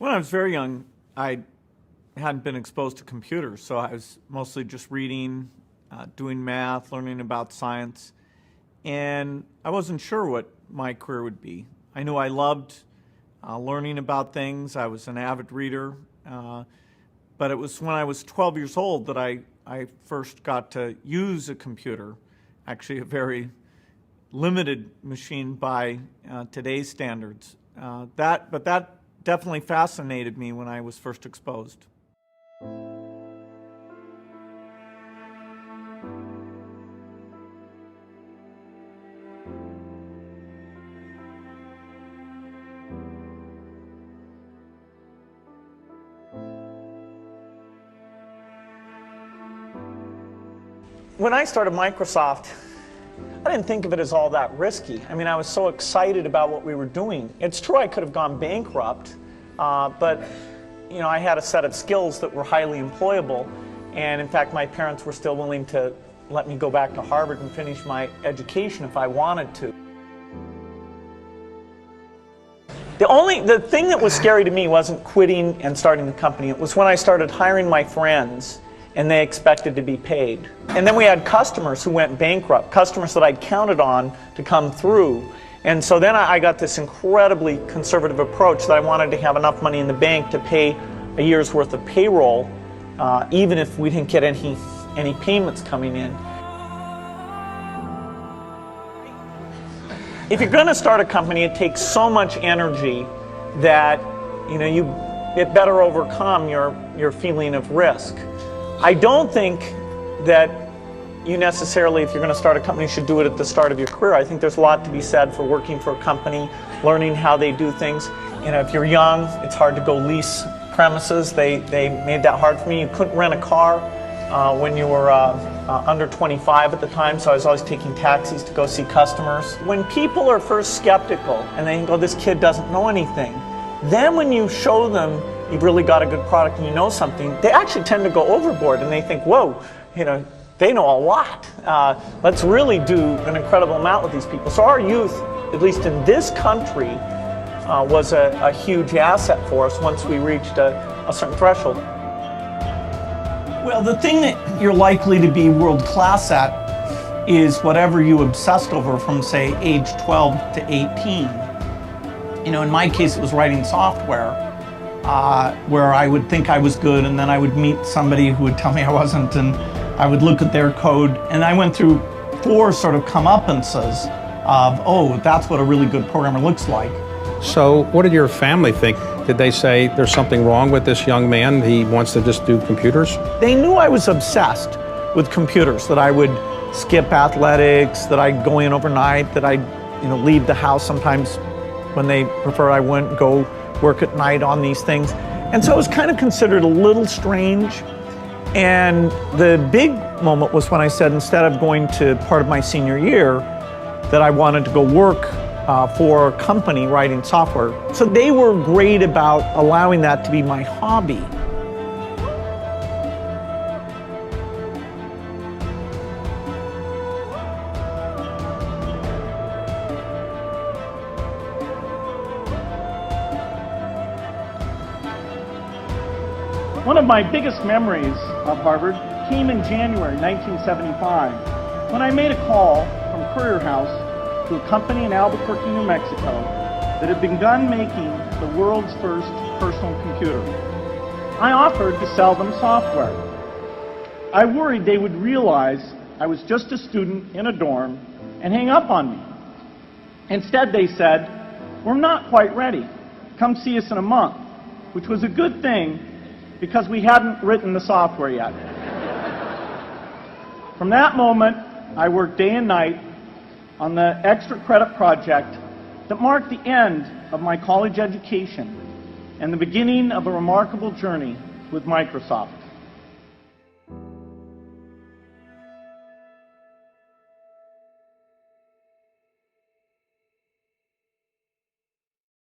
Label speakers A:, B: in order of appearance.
A: When I was very young, I hadn't been exposed to computers, so I was mostly just reading, doing math, learning about science, and I wasn't sure what my career would be. I knew I loved learning about things. I was an avid reader, but it was when I was 12 years old that I first got to use a computer, actually a very limited machine by today's standards. But that definitely fascinated me when I was first exposed. When I started Microsoft, I didn't think of it as all that risky. I mean, I was so excited about what we were doing. It's true I could have gone bankrupt, but you know, I had a set of skills that were highly employable, and in fact, my parents were still willing to let me go back to Harvard and finish my education if I wanted to. The thing that was scary to me wasn't quitting and starting the company. It was when I started hiring my friends and they expected to be paid. And then we had customers who went bankrupt, customers that I'd counted on to come through. And so then I got this incredibly conservative approach that I wanted to have enough money in the bank to pay a year's worth of payroll, even if we didn't get any payments coming in. If you're going to start a company, it takes so much energy that it better overcome your feeling of risk. I don't think that you necessarily, if you're going to start a company, should do it at the start of your career. I think there's a lot to be said for working for a company, learning how they do things. You know, if you're young, it's hard to go lease premises. They made that hard for me. You couldn't rent a car when you were under 25 at the time, so I was always taking taxis to go see customers. When people are first skeptical and they think, oh, this kid doesn't know anything, then when you show them you've really got a good product and you know something, they actually tend to go overboard and they think, whoa, they know a lot. Let's really do an incredible amount with these people. So our youth, at least in this country, was a huge asset for us once we reached a certain threshold. Well, the thing that you're likely to be world class at is whatever you obsessed over from, say, age 12 to 18. In my case, it was writing software, where I would think I was good, and then I would meet somebody who would tell me I wasn't, and I would look at their code, and I went through 4 sort of comeuppances of, oh, that's what a really good programmer looks like.
B: So what did your family think? Did they say there's something wrong with this young man, he wants to just do computers?
A: They knew I was obsessed with computers, that I would skip athletics, that I'd go in overnight, that I'd leave the house sometimes when they prefer I wouldn't go work at night on these things. And so it was kind of considered a little strange. And the big moment was when I said, instead of going to part of my senior year, that I wanted to go work for a company writing software. So they were great about allowing that to be my hobby.
C: One of my biggest memories of Harvard came in January 1975 when I made a call from Courier House to a company in Albuquerque, New Mexico that had begun making the world's first personal computer. I offered to sell them software. I worried they would realize I was just a student in a dorm and hang up on me. Instead, they said, "We're not quite ready. Come see us in a month," which was a good thing because we hadn't written the software yet. From that moment, I worked day and night on the extra credit project that marked the end of my college education and the beginning of a remarkable journey with Microsoft.